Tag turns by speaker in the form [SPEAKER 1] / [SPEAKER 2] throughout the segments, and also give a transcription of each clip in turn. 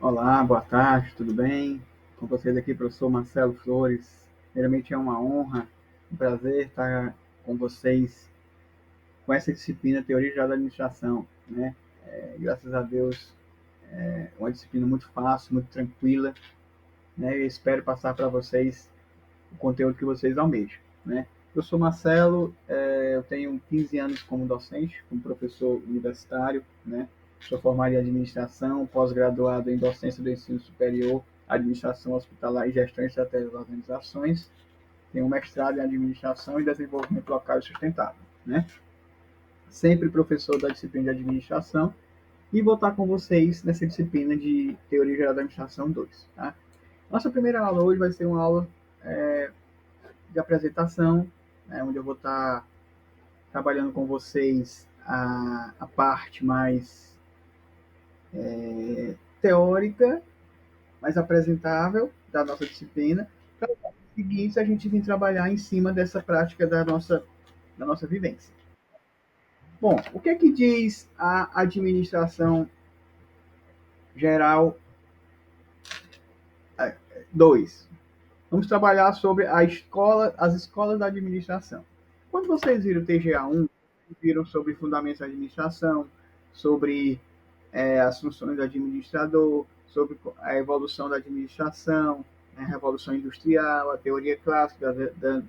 [SPEAKER 1] Olá, boa tarde, tudo bem? Com vocês aqui, professor Marcelo Flores. Primeiramente é uma honra, um prazer estar com vocês com essa disciplina Teoria Geral da Administração, né? Graças a Deus, é uma disciplina muito fácil, muito tranquila, né? Eu espero passar para vocês o conteúdo que vocês almejam, né? Eu sou Marcelo, eu tenho 15 anos como docente, como professor universitário, né? Sou formado em administração, pós-graduado em docência do ensino superior, administração hospitalar e gestão e estratégia das organizações. Tenho um mestrado em administração e desenvolvimento local e sustentável, né? Sempre professor da disciplina de administração e vou estar com vocês nessa disciplina de Teoria Geral da Administração 2, tá? Nossa primeira aula hoje vai ser uma aula de apresentação, né, onde eu vou estar trabalhando com vocês a parte mais teórica, mais apresentável da nossa disciplina, para o seguinte a gente vir trabalhar em cima dessa prática da nossa vivência. Bom, o que é que diz a administração geral 2? Vamos trabalhar sobre as escolas da administração. Quando vocês viram o TGA1, viram sobre fundamentos da administração, sobre as funções do administrador, sobre a evolução da administração, a revolução industrial, a teoria clássica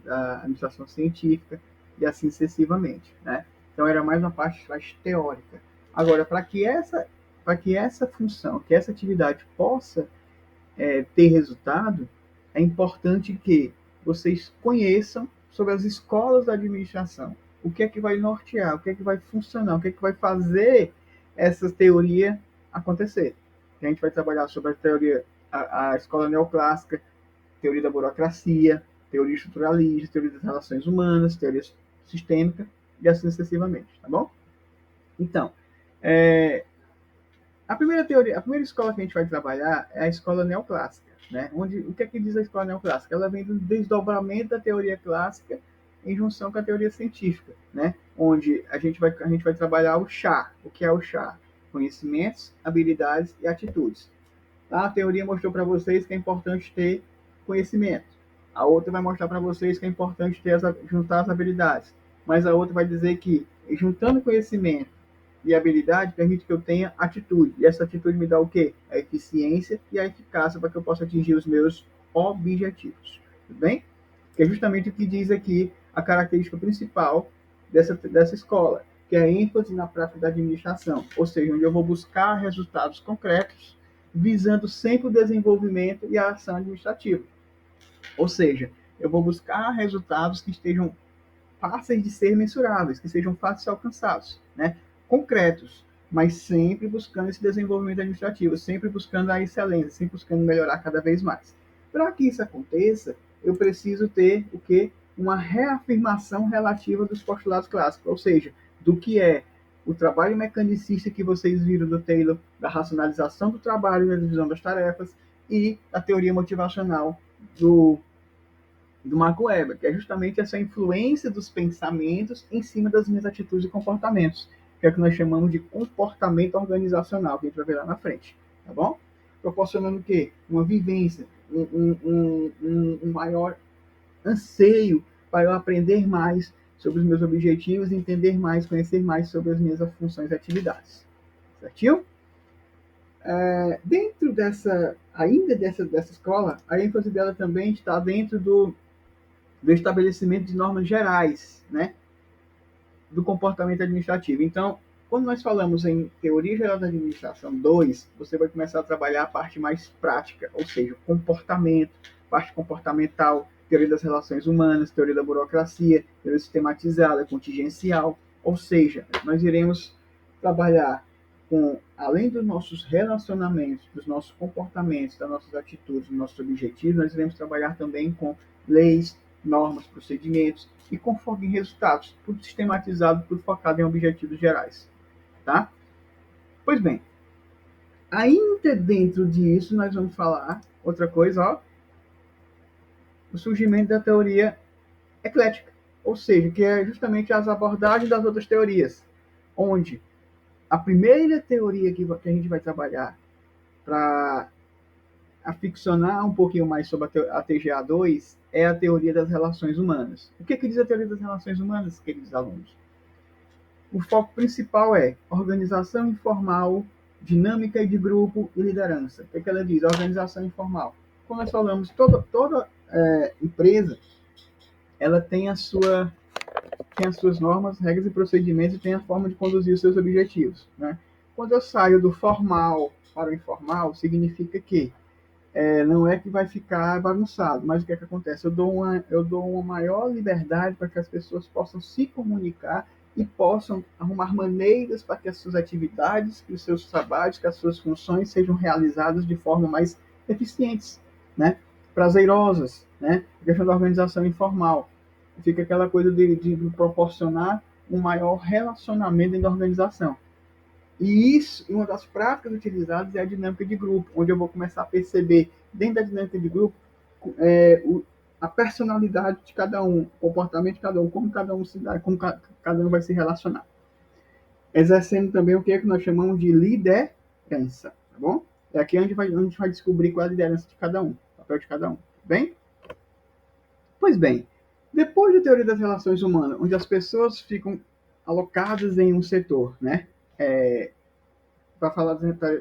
[SPEAKER 1] da administração científica e assim sucessivamente, né? Então era mais uma parte mais teórica. Agora, para que essa função, que essa atividade possa ter resultado, é importante que vocês conheçam sobre as escolas da administração. O que é que vai nortear, o que é que vai funcionar, o que é que vai fazer essa teoria acontecer. A gente vai trabalhar sobre a teoria, a escola neoclássica, teoria da burocracia, teoria estruturalista, teoria das relações humanas, teoria sistêmica e assim sucessivamente, tá bom? Então, a primeira escola que a gente vai trabalhar é a escola neoclássica, né? Onde, o que é que diz a escola neoclássica? Ela vem do desdobramento da teoria clássica em junção com a teoria científica, né? Onde a gente vai trabalhar o chá. O que é o chá? Conhecimentos, habilidades e atitudes. Tá? A teoria mostrou para vocês que é importante ter conhecimento. A outra vai mostrar para vocês que é importante juntar as habilidades. Mas a outra vai dizer que juntando conhecimento e habilidade permite que eu tenha atitude. E essa atitude me dá o quê? A eficiência e a eficácia para que eu possa atingir os meus objetivos. Tudo bem? Que é justamente o que diz aqui a característica principal dessa escola, que é a ênfase na prática da administração, ou seja, onde eu vou buscar resultados concretos, visando sempre o desenvolvimento e a ação administrativa. Ou seja, eu vou buscar resultados que estejam fáceis de ser mensuráveis, que sejam fáceis de ser alcançados, né? Concretos, mas sempre buscando esse desenvolvimento administrativo, sempre buscando a excelência, sempre buscando melhorar cada vez mais. Para que isso aconteça, eu preciso ter o quê? Uma reafirmação relativa dos postulados clássicos, ou seja, do que é o trabalho mecanicista que vocês viram do Taylor, da racionalização do trabalho e da divisão das tarefas, e a teoria motivacional do Marco Weber, que é justamente essa influência dos pensamentos em cima das minhas atitudes e comportamentos, que é o que nós chamamos de comportamento organizacional, que a gente vai ver lá na frente, tá bom? Proporcionando o quê? Uma vivência, um maior anseio para eu aprender mais sobre os meus objetivos, entender mais, conhecer mais sobre as minhas funções e atividades. Certinho? Dentro dessa escola, a ênfase dela também está dentro do estabelecimento de normas gerais, né, do comportamento administrativo. Então, quando nós falamos em Teoria Geral da Administração 2, você vai começar a trabalhar a parte mais prática, ou seja, comportamento, parte comportamental, teoria das relações humanas, teoria da burocracia, teoria sistematizada, contingencial, ou seja, nós iremos trabalhar com, além dos nossos relacionamentos, dos nossos comportamentos, das nossas atitudes, dos nossos objetivos, nós iremos trabalhar também com leis, normas, procedimentos e conforme resultados, tudo sistematizado, tudo focado em objetivos gerais, tá? Pois bem, ainda dentro disso nós vamos falar outra coisa, ó, o surgimento da teoria eclética, ou seja, que é justamente as abordagens das outras teorias, onde a primeira teoria que a gente vai trabalhar para aficionar um pouquinho mais sobre a TGA2, é a teoria das relações humanas. O que diz a teoria das relações humanas, queridos alunos? O foco principal é organização informal, dinâmica de grupo e liderança. O que ela diz? Organização informal. Como nós falamos, toda empresa ela tem tem as suas normas, regras e procedimentos e tem a forma de conduzir os seus objetivos. Né? Quando eu saio do formal para o informal, significa que não é que vai ficar bagunçado, mas o que acontece? Eu dou uma maior liberdade para que as pessoas possam se comunicar e possam arrumar maneiras para que as suas atividades, que os seus trabalhos, que as suas funções sejam realizadas de forma mais eficientes, né? Prazerosas, né? A questão da organização informal. Fica aquela coisa de proporcionar um maior relacionamento dentro da organização. E isso, uma das práticas utilizadas é a dinâmica de grupo, onde eu vou começar a perceber, dentro da dinâmica de grupo, a personalidade de cada um, o comportamento de cada um, como cada um se dá, como cada um vai se relacionar. Exercendo também o que nós chamamos de liderança, tá bom? É aqui onde a gente vai descobrir qual é a liderança de cada um, o papel de cada um, bem? Pois bem, depois da teoria das relações humanas, onde as pessoas ficam alocadas em um setor, né? Para falar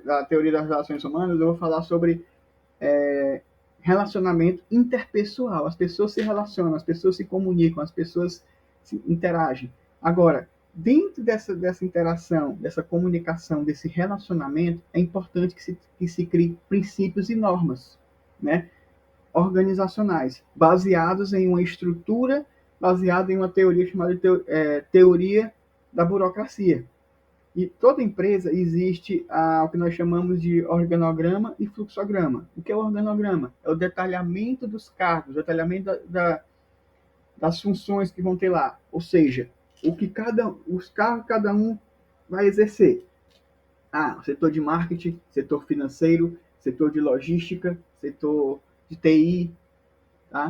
[SPEAKER 1] da teoria das relações humanas, eu vou falar sobre relacionamento interpessoal. As pessoas se relacionam, as pessoas se comunicam, as pessoas se interagem. Agora, dentro dessa interação, dessa comunicação, desse relacionamento, é importante que se crie princípios e normas, né? Organizacionais, baseados em uma estrutura, baseada em uma teoria chamada de teoria da burocracia. E toda empresa existe o que nós chamamos de organograma e fluxograma. O que é o organograma? É o detalhamento dos cargos, o detalhamento das funções que vão ter lá. Ou seja, os cargos que cada um vai exercer. Setor de marketing, setor financeiro, setor de logística, setor de TI,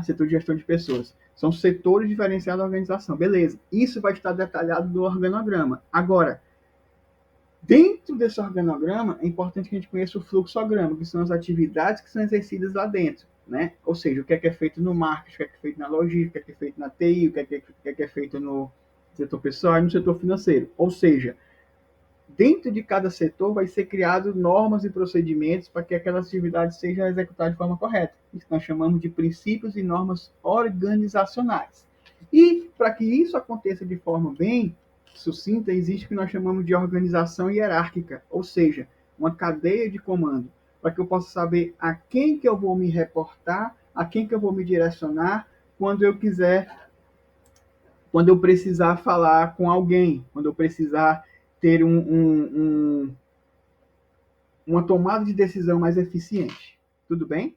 [SPEAKER 1] setor de gestão de pessoas. São setores diferenciados da organização. Beleza. Isso vai estar detalhado no organograma. Agora, dentro desse organograma, é importante que a gente conheça o fluxograma, que são as atividades que são exercidas lá dentro. Né? Ou seja, o que é feito no marketing, o que é feito na logística, o que é feito na TI, o que é feito no setor pessoal e no setor financeiro. Ou seja, dentro de cada setor vai ser criado normas e procedimentos para que aquelas atividades sejam executadas de forma correta. Isso nós chamamos de princípios e normas organizacionais. E para que isso aconteça de forma bem sucinta, existe o que nós chamamos de organização hierárquica, ou seja, uma cadeia de comando, para que eu possa saber a quem que eu vou me reportar, a quem que eu vou me direcionar quando eu precisar falar com alguém, quando eu precisar ter uma tomada de decisão mais eficiente. Tudo bem?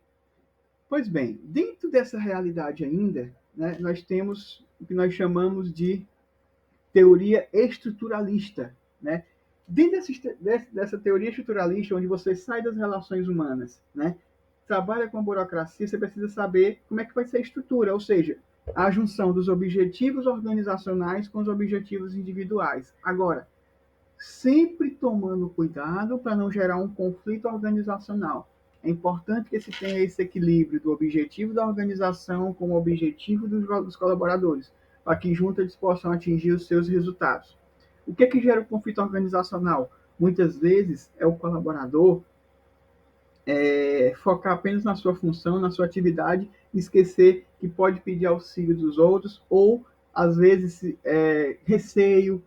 [SPEAKER 1] Pois bem, dentro dessa realidade ainda, né, nós temos o que nós chamamos de teoria estruturalista. Né? Dentro dessa teoria estruturalista, onde você sai das relações humanas, né, trabalha com a burocracia, você precisa saber como é que vai ser a estrutura, ou seja, a junção dos objetivos organizacionais com os objetivos individuais. Agora, sempre tomando cuidado para não gerar um conflito organizacional. É importante que se tenha esse equilíbrio do objetivo da organização com o objetivo dos colaboradores, para que juntos eles possam atingir os seus resultados. O que gera o conflito organizacional? Muitas vezes é o colaborador focar apenas na sua função, na sua atividade, e esquecer que pode pedir auxílio dos outros, ou às vezes receio,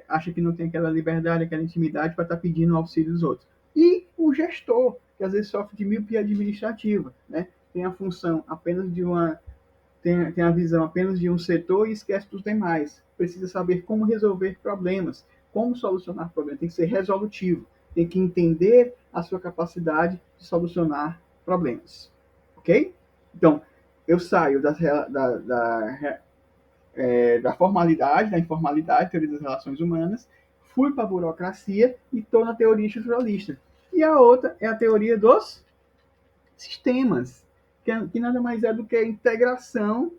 [SPEAKER 1] acha que não tem aquela liberdade, aquela intimidade para estar pedindo auxílio dos outros. E o gestor, que às vezes sofre de miopia administrativa, né? Tem a função apenas tem a visão apenas de um setor e esquece dos demais. Precisa saber como resolver problemas, como solucionar problemas, tem que ser resolutivo, tem que entender a sua capacidade de solucionar problemas. Ok? Então, eu saio da formalidade, da informalidade, teoria das relações humanas, fui para a burocracia e estou na teoria estruturalista. E a outra é a teoria dos sistemas, que nada mais é do que a integração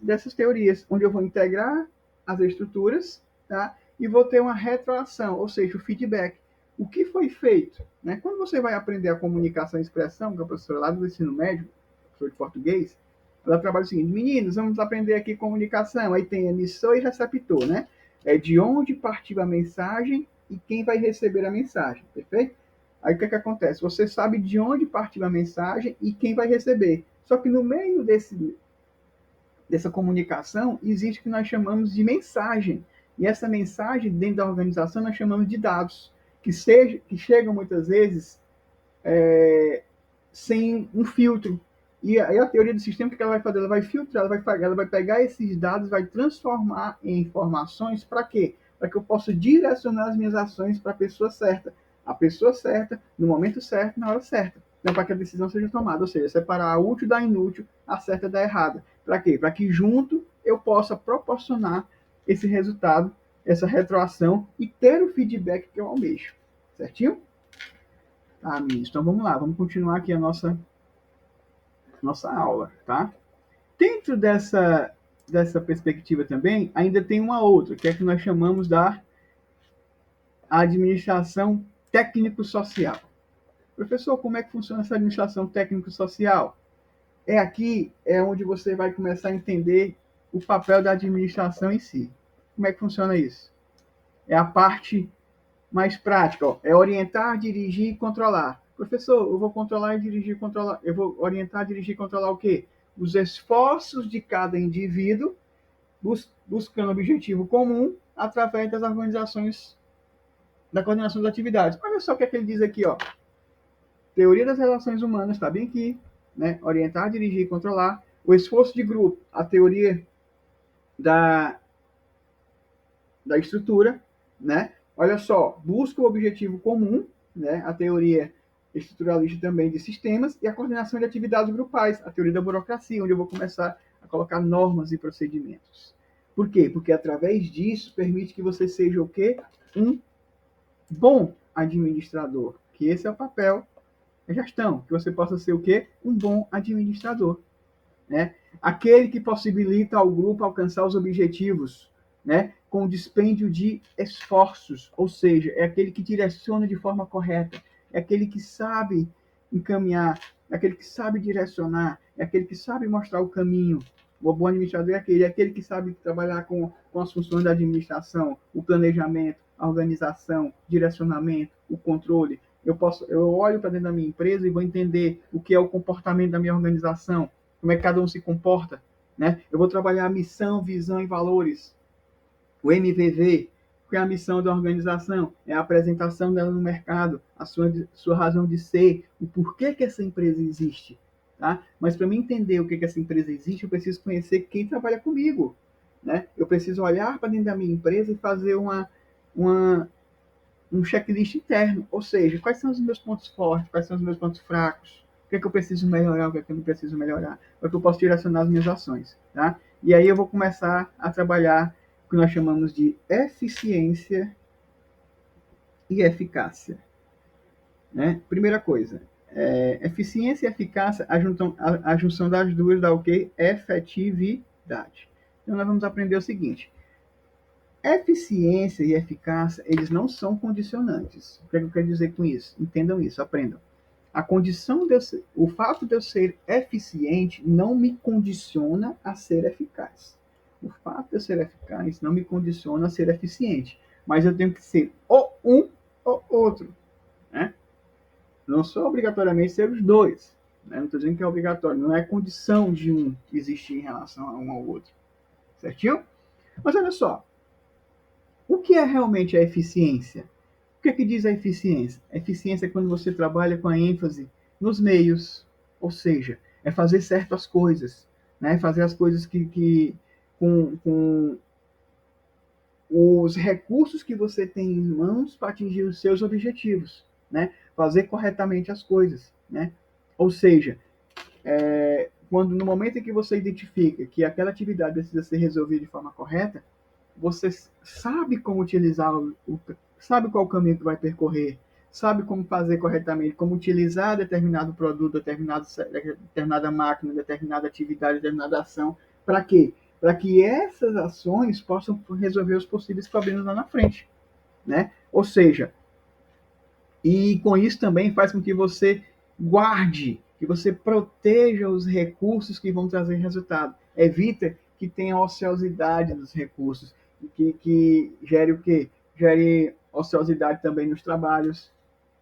[SPEAKER 1] dessas teorias, onde eu vou integrar as estruturas, tá? E vou ter uma retroação, ou seja, o feedback. o que foi feito? Né? Quando você vai aprender a comunicação e expressão, que é a professora lá do ensino médio, professor de português, ela trabalha o seguinte: meninos, vamos aprender aqui comunicação. Aí tem emissor e receptor, né? É de onde partiu a mensagem e quem vai receber a mensagem, perfeito? Aí o que acontece? Você sabe de onde partiu a mensagem e quem vai receber. Só que no meio dessa comunicação existe o que nós chamamos de mensagem. E essa mensagem, dentro da organização, nós chamamos de dados, que chegam muitas vezes sem um filtro. E a teoria do sistema, o que ela vai fazer? Ela vai filtrar, ela vai pegar esses dados, vai transformar em informações para quê? Para que eu possa direcionar as minhas ações para a pessoa certa. A pessoa certa, no momento certo, na hora certa. Então, para que a decisão seja tomada, ou seja, separar a útil da inútil, a certa da errada. Para quê? Para que junto eu possa proporcionar esse resultado, essa retroação e ter o feedback que eu almejo. Certinho? Tá, amigos? Então vamos lá, vamos continuar aqui a nossa aula, tá? Dentro dessa perspectiva também, ainda tem uma outra, que é que nós chamamos da administração técnico-social. Professor, como é que funciona essa administração técnico-social? É onde você vai começar a entender o papel da administração em si. Como é que funciona isso? É a parte mais prática, ó, é orientar, dirigir e controlar. Professor, eu vou controlar e dirigir, controlar. Eu vou orientar, dirigir e controlar o quê? Os esforços de cada indivíduo buscando um objetivo comum através das organizações, da coordenação das atividades. Olha só o que é que ele diz aqui, ó. Teoria das relações humanas, está bem aqui, né? Orientar, dirigir e controlar. O esforço de grupo, a teoria da, da estrutura, né? Olha só, busca o objetivo comum, né? A teoria estruturalista também de sistemas e a coordenação de atividades grupais, a teoria da burocracia, onde eu vou começar a colocar normas e procedimentos. Por quê? Porque através disso permite que você seja o quê? Um bom administrador, que esse é o papel da gestão, que você possa ser o quê? Um bom administrador, né? Aquele que possibilita ao grupo alcançar os objetivos, né? Com dispêndio de esforços, ou seja, é aquele que direciona de forma correta, é aquele que sabe encaminhar, é aquele que sabe direcionar, é aquele que sabe mostrar o caminho. O bom administrador é aquele que sabe trabalhar com as funções da administração, o planejamento, a organização, direcionamento, o controle. Eu olho para dentro da minha empresa e vou entender o que é o comportamento da minha organização, como é que cada um se comporta, né? Eu vou trabalhar a missão, visão e valores. O MVV, que é a missão da organização, é a apresentação dela no mercado, a sua razão de ser, o porquê que essa empresa existe, tá? Mas para mim entender o que essa empresa existe, eu preciso conhecer quem trabalha comigo, né? Eu preciso olhar para dentro da minha empresa e fazer um checklist interno, ou seja, quais são os meus pontos fortes, quais são os meus pontos fracos, o que é que eu preciso melhorar, o que é que eu não preciso melhorar, para que eu possa direcionar as minhas ações, tá? E aí eu vou começar a trabalhar o que nós chamamos de eficiência e eficácia, né? Primeira coisa, eficiência e eficácia, a junção das duas dá o quê? Efetividade. Então nós vamos aprender o seguinte: eficiência e eficácia, eles não são condicionantes. O que eu quero dizer com isso? Entendam isso, aprendam. O fato de eu ser eficiente não me condiciona a ser eficaz. O fato de eu ser eficaz não me condiciona a ser eficiente. Mas eu tenho que ser ou um ou outro, né? Não sou obrigatoriamente ser os dois, né? Não estou dizendo que é obrigatório. Não é condição de um existir em relação a um ao outro. Certinho? Mas olha só, o que é realmente a eficiência? O que é que diz a eficiência? A eficiência é quando você trabalha com a ênfase nos meios, ou seja, é fazer certas coisas, né? Fazer as coisas com os recursos que você tem em mãos para atingir os seus objetivos, né? Fazer corretamente as coisas, né? Ou seja, quando no momento em que você identifica que aquela atividade precisa ser resolvida de forma correta, você sabe como utilizar, sabe qual o caminho que vai percorrer, sabe como fazer corretamente, como utilizar determinado produto, determinada máquina, determinada atividade, determinada ação. Para quê? Para que essas ações possam resolver os possíveis problemas lá na frente, né? Ou seja, E com isso também faz com que você guarde, que você proteja os recursos que vão trazer resultado. Evita que tenha ociosidade dos recursos, que gere o quê? Gere ociosidade também nos trabalhos,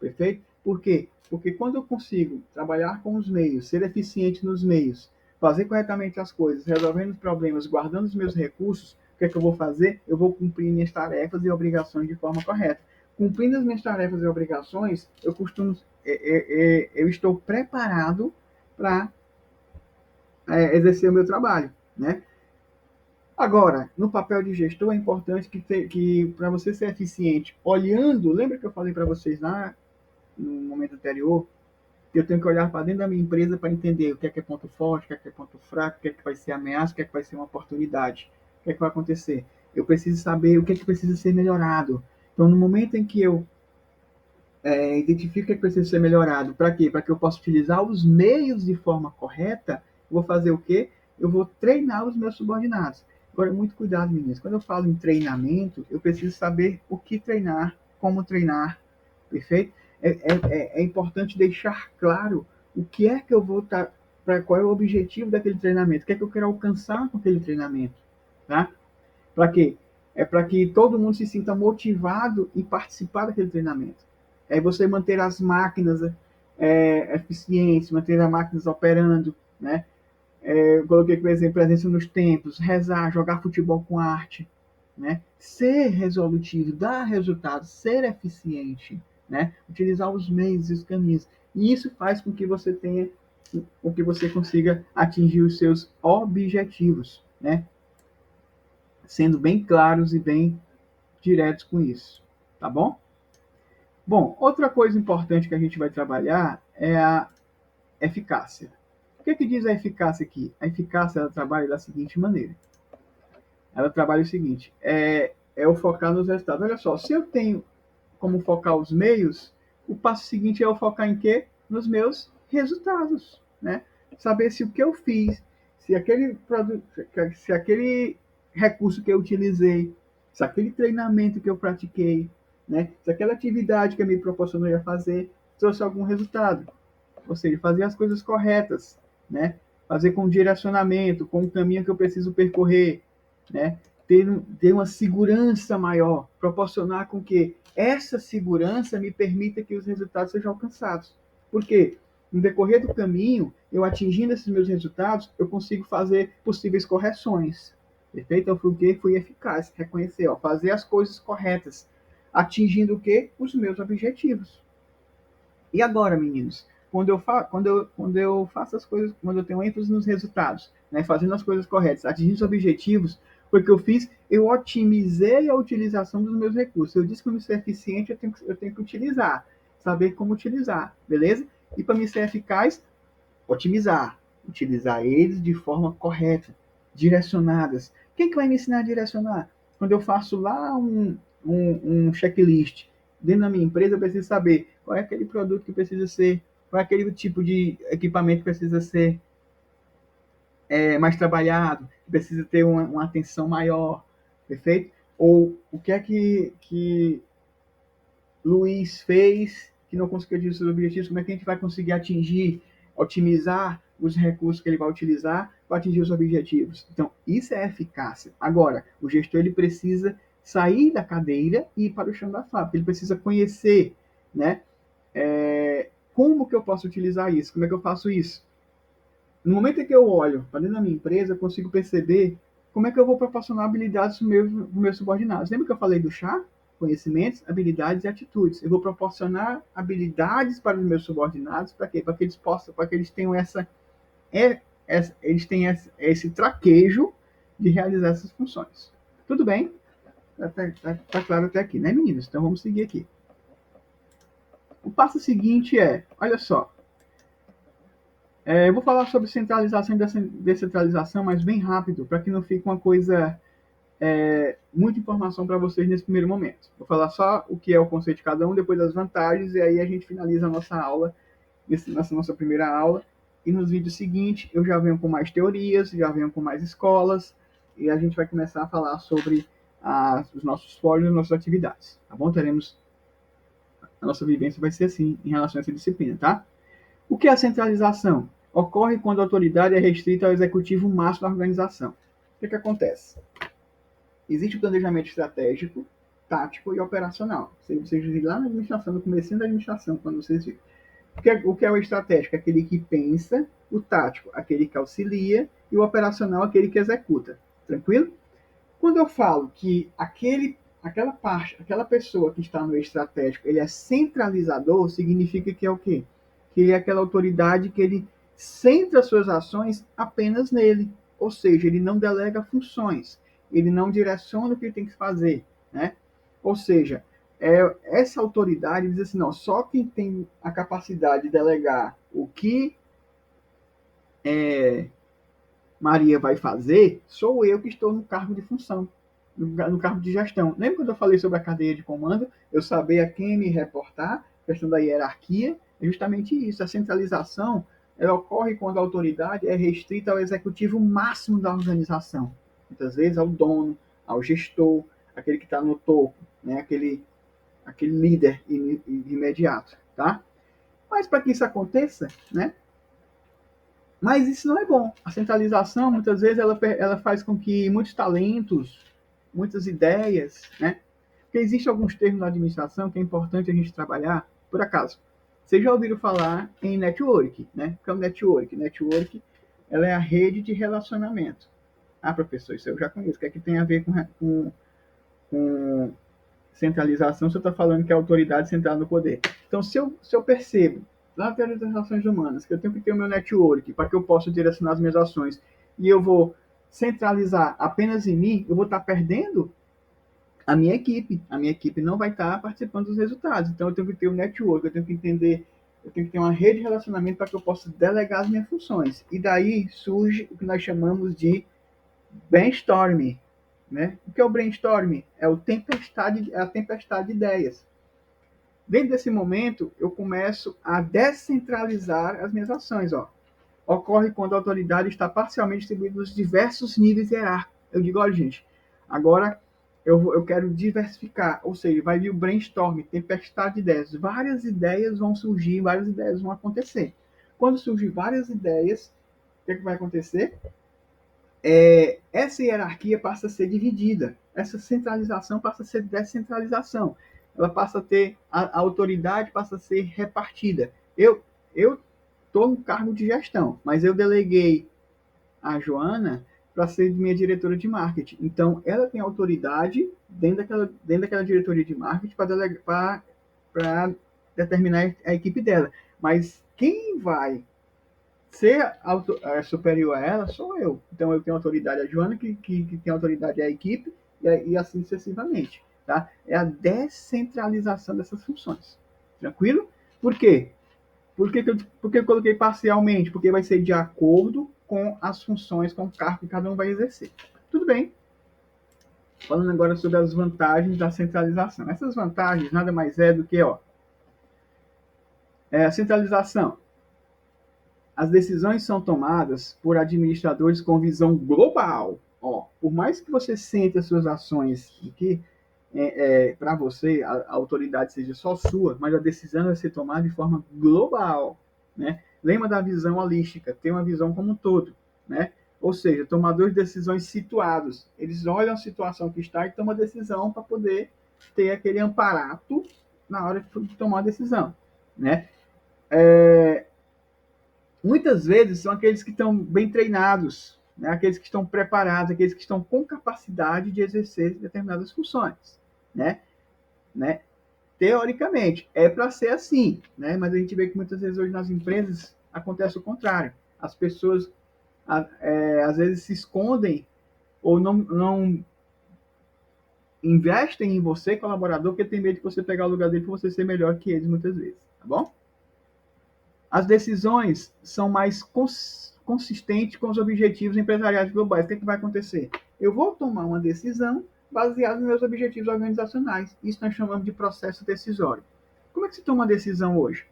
[SPEAKER 1] perfeito? Por quê? Porque quando eu consigo trabalhar com os meios, ser eficiente nos meios, fazer corretamente as coisas, resolvendo os problemas, guardando os meus recursos, o que é que eu vou fazer? Eu vou cumprir minhas tarefas e obrigações de forma correta. Cumprindo as minhas tarefas e obrigações, eu estou preparado para exercer o meu trabalho, né? Agora, no papel de gestor, é importante que para você ser eficiente, olhando, lembra que eu falei para vocês lá no momento anterior, que eu tenho que olhar para dentro da minha empresa para entender o que é ponto forte, o que é ponto fraco, o que vai ser ameaça, o que vai ser uma oportunidade, o que vai acontecer. Eu preciso saber o que precisa ser melhorado. Então, no momento em que eu identifico o que precisa ser melhorado. Para quê? Para que eu possa utilizar os meios de forma correta, eu vou fazer o quê? Eu vou treinar os meus subordinados. Agora, muito cuidado, meninas. Quando eu falo em treinamento, eu preciso saber o que treinar, como treinar, perfeito? É importante deixar claro o que é que eu vou estar, para qual é o objetivo daquele treinamento, o que é que eu quero alcançar com aquele treinamento, tá? Para quê? É para que todo mundo se sinta motivado em participar daquele treinamento. É você manter as máquinas eficientes, manter as máquinas operando, né? Eu coloquei, por exemplo, presença nos templos, rezar, jogar futebol com arte, né? Ser resolutivo, dar resultado, ser eficiente, né? Utilizar os meios e os caminhos. E isso faz com que você tenha, com que você consiga atingir os seus objetivos, né? Sendo bem claros e bem diretos com isso, tá bom? Bom, outra coisa importante que a gente vai trabalhar é a eficácia. O que diz a eficácia aqui? A eficácia ela trabalha da seguinte maneira. Ela trabalha o seguinte, é o focar nos resultados. Olha só, se eu tenho como focar os meios, o passo seguinte é eu focar em quê? Nos meus resultados, né? Saber se o que eu fiz, se aquele produto, se aquele recurso que eu utilizei, se aquele treinamento que eu pratiquei, né? Se aquela atividade que eu me proporcionou a fazer trouxe algum resultado. Ou seja, fazer as coisas corretas, né? Fazer com direcionamento, com o caminho que eu preciso percorrer, né? Ter uma segurança maior, proporcionar com que essa segurança me permita que os resultados sejam alcançados. Por quê? No decorrer do caminho, eu atingindo esses meus resultados, eu consigo fazer possíveis correções. Perfeito? Então, foi o quê? Fui eficaz. Reconhecer, ó, fazer as coisas corretas. Atingindo o quê? Os meus objetivos. E agora, meninos, quando eu faço as coisas, quando eu tenho ênfase nos resultados, né, fazendo as coisas corretas, atingindo os objetivos, foi o que eu fiz, eu otimizei a utilização dos meus recursos. Eu disse que para me ser eficiente, eu tenho que utilizar, saber como utilizar, beleza? E para me ser eficaz, otimizar, utilizar eles de forma correta, direcionadas. Quem que vai me ensinar a direcionar? Quando eu faço lá um checklist dentro da minha empresa, eu preciso saber qual é aquele produto que precisa ser, qual é aquele tipo de equipamento que precisa ser mais trabalhado, que precisa ter uma atenção maior, perfeito? Ou o que é que Luiz fez que não conseguiu atingir seus objetivos, como é que a gente vai conseguir atingir, otimizar os recursos que ele vai utilizar para atingir os objetivos. Então, isso é eficácia. Agora, o gestor ele precisa sair da cadeira e ir para o chão da fábrica. Ele precisa conhecer, né? Como que eu posso utilizar isso? Como é que eu faço isso? No momento em que eu olho para dentro da minha empresa, eu consigo perceber como é que eu vou proporcionar habilidades para os meus subordinados. Lembra que eu falei do chá? Conhecimentos, habilidades e atitudes. Eu vou proporcionar habilidades para os meus subordinados, para quê? Para que eles possam, para que eles tenham eles tenham esse traquejo de realizar essas funções. Tudo bem? Tá claro até aqui, né, meninos? Então vamos seguir aqui. O passo seguinte olha só, eu vou falar sobre centralização e descentralização, mas bem rápido, para que não fique uma coisa, muita informação para vocês nesse primeiro momento. Vou falar só o que é o conceito de cada um, depois as vantagens, e aí a gente finaliza a nossa aula, nessa nossa primeira aula. E nos vídeos seguintes eu já venho com mais teorias, já venho com mais escolas, e a gente vai começar a falar sobre os nossos fóruns e nossas atividades, tá bom? Teremos A nossa vivência vai ser assim em relação a essa disciplina, tá? O que é a centralização? Ocorre quando a autoridade é restrita ao executivo máximo da organização. O que acontece? Existe o planejamento estratégico, tático e operacional. Vocês viram lá na administração, no começo da administração, quando vocês viram. O que é o estratégico? Aquele que pensa, o tático, aquele que auxilia, e o operacional, aquele que executa. Tranquilo? Quando eu falo que aquela parte, aquela pessoa que está no estratégico, ele é centralizador, significa que é o quê? Que ele é aquela autoridade que ele centra suas ações apenas nele. Ou seja, ele não delega funções, ele não direciona o que ele tem que fazer, né? Ou seja, essa autoridade diz assim, não, só quem tem a capacidade de delegar o que Maria vai fazer, sou eu que estou no cargo de função, no cargo de gestão. Lembra quando eu falei sobre a cadeia de comando? Eu saber a quem me reportar, questão da hierarquia, é justamente isso. A centralização ela ocorre quando a autoridade é restrita ao executivo máximo da organização. Muitas vezes ao dono, ao gestor, aquele que está no topo, né? aquele líder imediato. Tá? Mas para que isso aconteça, né? Mas isso não é bom. A centralização, muitas vezes, ela faz com que muitos talentos, muitas ideias, né? Porque existem alguns termos na administração que é importante a gente trabalhar, por acaso. Vocês já ouviram falar em network, né? O que é o network? Network, ela é a rede de relacionamento. Ah, professor, isso eu já conheço. O que é que tem a ver com centralização? Você está falando que é a autoridade central no poder. Então, se eu percebo na teoria das relações humanas, que eu tenho que ter o meu network para que eu possa direcionar as minhas ações e eu vou centralizar apenas em mim, eu vou estar perdendo a minha equipe. A minha equipe não vai estar participando dos resultados. Então eu tenho que ter um network, eu tenho que entender, eu tenho que ter uma rede de relacionamento para que eu possa delegar as minhas funções. E daí surge o que nós chamamos de brainstorming. Né? O que é o brainstorming? É a tempestade de ideias. Dentro desse momento, eu começo a descentralizar as minhas ações. Ó. Ocorre quando a autoridade está parcialmente distribuída nos diversos níveis hierárquicos. Eu digo, olha, gente, agora eu quero diversificar, ou seja, vai vir o brainstorm, tempestade de ideias. Várias ideias vão surgir, várias ideias vão acontecer. Quando surgir várias ideias, o que vai acontecer? Essa hierarquia passa a ser dividida, essa centralização passa a ser descentralização, ela passa a ter, a autoridade passa a ser repartida. Eu estou no cargo de gestão, mas eu deleguei a Joana para ser minha diretora de marketing. Então, ela tem autoridade dentro daquela diretoria de marketing para determinar a equipe dela. Mas quem vai ser superior a ela sou eu. Então eu tenho autoridade a Joana, que tem autoridade à equipe, e assim sucessivamente. Tá? É a descentralização dessas funções. Tranquilo? Por quê? Por que eu coloquei parcialmente? Porque vai ser de acordo com as funções, com o cargo que cada um vai exercer. Tudo bem. Falando agora sobre as vantagens da centralização. Essas vantagens nada mais é do que a centralização. As decisões são tomadas por administradores com visão global. Ó, por mais que você sente as suas ações que para você a autoridade seja só sua, mas a decisão vai ser tomada de forma global, né? Lembra da visão holística, tem uma visão como um todo, né? Ou seja, tomadores de decisões situados, eles olham a situação que está e tomam a decisão para poder ter aquele amparato na hora de tomar a decisão, né? Muitas vezes são aqueles que estão bem treinados, né? Aqueles que estão preparados, aqueles que estão com capacidade de exercer determinadas funções, né? né? Teoricamente, é para ser assim, né? Mas a gente vê que muitas vezes hoje nas empresas acontece o contrário. As pessoas às vezes se escondem ou não investem em você, colaborador, porque tem medo de você pegar o lugar dele para você ser melhor que eles muitas vezes, tá bom? As decisões são mais consistentes com os objetivos empresariais globais. O que vai acontecer? Eu vou tomar uma decisão baseada nos meus objetivos organizacionais. Isso nós chamamos de processo decisório. Como é que se toma uma decisão hoje?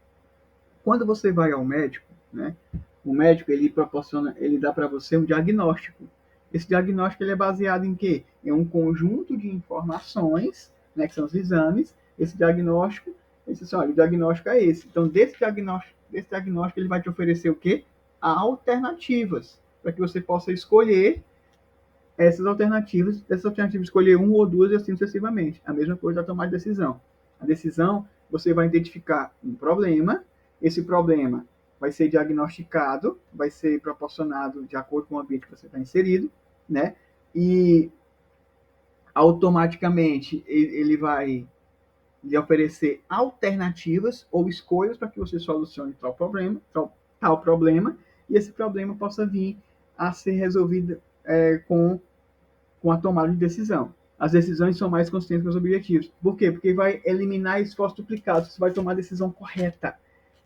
[SPEAKER 1] Quando você vai ao médico, né, o médico ele dá para você um diagnóstico. Esse diagnóstico ele é baseado em quê? Em um conjunto de informações, né, que são os exames. Esse diagnóstico Ele disse assim, olha, o diagnóstico é esse. Então, desse diagnóstico ele vai te oferecer o quê? Alternativas, para que você possa escolher dessas alternativas, escolher uma ou duas e assim sucessivamente. A mesma coisa da tomada de decisão. A decisão, você vai identificar um problema, esse problema vai ser diagnosticado, vai ser proporcionado de acordo com o ambiente que você está inserido, né? E automaticamente ele vai lhe oferecer alternativas ou escolhas para que você solucione tal problema, e esse problema possa vir a ser resolvido com a tomada de decisão. As decisões são mais consistentes com os objetivos. Por quê? Porque vai eliminar esforço duplicado. Você vai tomar a decisão correta.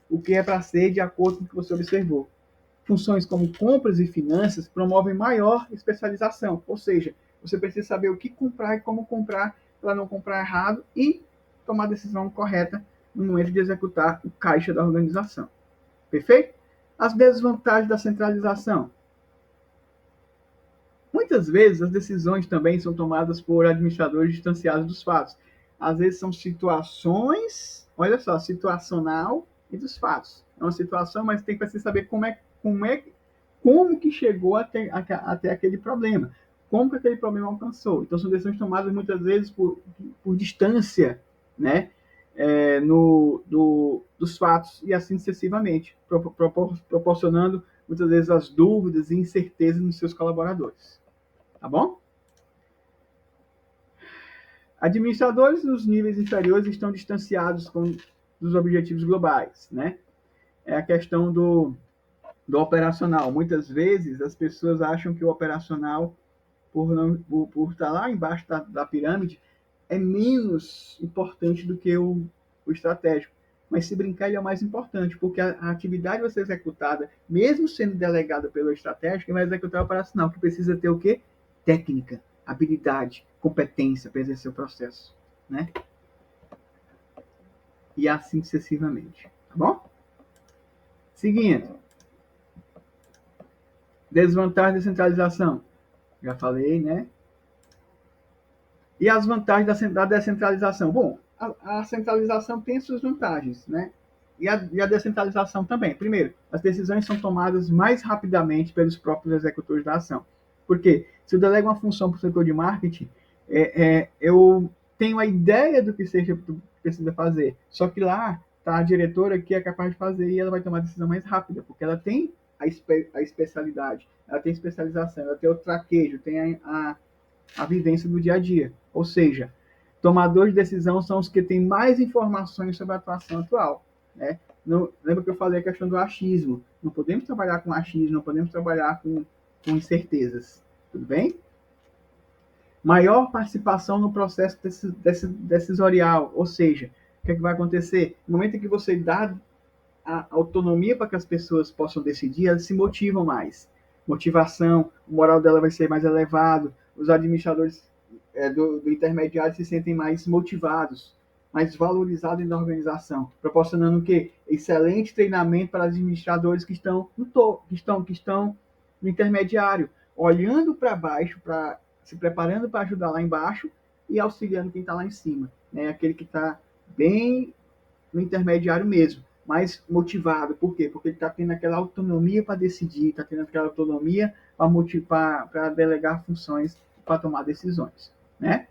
[SPEAKER 1] O que é para ser de acordo com o que você observou. Funções como compras e finanças promovem maior especialização. Ou seja, você precisa saber o que comprar e como comprar para não comprar errado e tomar a decisão correta no momento de executar o caixa da organização. Perfeito? As desvantagens da centralização. Muitas vezes as decisões também são tomadas por administradores distanciados dos fatos. Às vezes são situações, olha só, situacional e dos fatos. É uma situação, mas tem que saber como que chegou até aquele problema, como que aquele problema alcançou. Então são decisões tomadas muitas vezes por distância, né, dos fatos e assim sucessivamente, proporcionando muitas vezes as dúvidas e incertezas nos seus colaboradores. Tá bom? Administradores nos níveis inferiores estão distanciados dos objetivos globais, né? É a questão do operacional. Muitas vezes as pessoas acham que o operacional, por estar lá embaixo da pirâmide, é menos importante do que o estratégico. Mas se brincar, ele é o mais importante, porque a atividade vai ser executada, mesmo sendo delegada pelo estratégico, vai executar o operacional, que precisa ter o quê? Técnica, habilidade, competência para exercer o processo, né? E assim sucessivamente, tá bom? Seguindo. Desvantagem da centralização. Já falei, né? E as vantagens da descentralização? Bom, a centralização tem suas vantagens, né? E a descentralização também. Primeiro, as decisões são tomadas mais rapidamente pelos próprios executores da ação. Porque se eu delego uma função para o setor de marketing, eu tenho a ideia do que seja precisa fazer. Só que lá está a diretora que é capaz de fazer e ela vai tomar a decisão mais rápida, porque ela tem a especialidade, ela tem especialização, ela tem o traquejo, tem a vivência do dia a dia. Ou seja, tomadores de decisão são os que têm mais informações sobre a atuação atual. Né? Lembra que eu falei a questão do achismo? Não podemos trabalhar com achismo, não podemos trabalhar com incertezas. Tudo bem? Maior participação no processo decisorial, ou seja, o que, é que vai acontecer? No momento em que você dá a autonomia para que as pessoas possam decidir, elas se motivam mais. Motivação, o moral dela vai ser mais elevado, os administradores do intermediário se sentem mais motivados, mais valorizados na organização, proporcionando o quê? Excelente treinamento para administradores que estão no topo, que estão no intermediário, olhando para baixo, se preparando para ajudar lá embaixo e auxiliando quem está lá em cima, né? Aquele que está bem no intermediário mesmo, mais motivado. Por quê? Porque ele está tendo aquela autonomia para decidir, está tendo aquela autonomia para motivar, para delegar funções, para tomar decisões, né?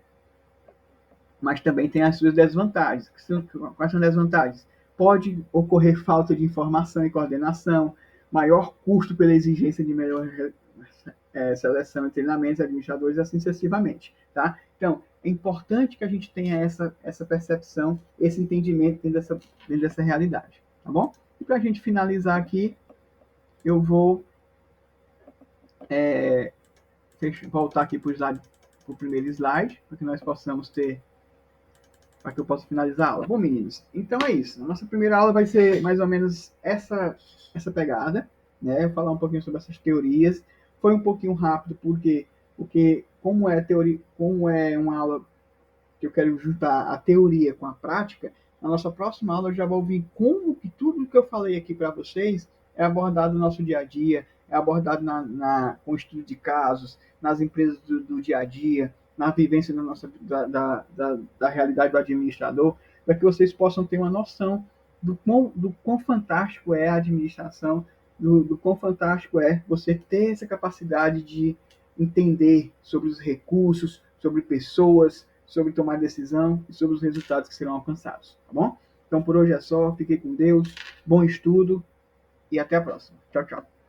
[SPEAKER 1] Mas também tem as suas desvantagens. Quais são as desvantagens? Pode ocorrer falta de informação e coordenação, maior custo pela exigência de melhor seleção e treinamentos, administradores, assim sucessivamente, tá? Então, é importante que a gente tenha essa percepção, esse entendimento dentro dessa realidade, tá bom? E para a gente finalizar aqui, eu vou voltar aqui para o primeiro slide, para que nós possamos ter, para que eu possa finalizar a aula. Bom, meninos, então é isso. A nossa primeira aula vai ser mais ou menos essa pegada, né? Eu vou falar um pouquinho sobre essas teorias. Foi um pouquinho rápido, porque como é uma aula que eu quero juntar a teoria com a prática, na nossa próxima aula eu já vou ver como que tudo que eu falei aqui para vocês é abordado no nosso dia a dia, é abordado com o estudo de casos, nas empresas do dia a dia, na vivência da realidade do administrador, para que vocês possam ter uma noção do quão fantástico é a administração, do quão fantástico é você ter essa capacidade de entender sobre os recursos, sobre pessoas, sobre tomar decisão e sobre os resultados que serão alcançados, tá bom? Então por hoje é só, fiquem com Deus, bom estudo e até a próxima. Tchau, tchau.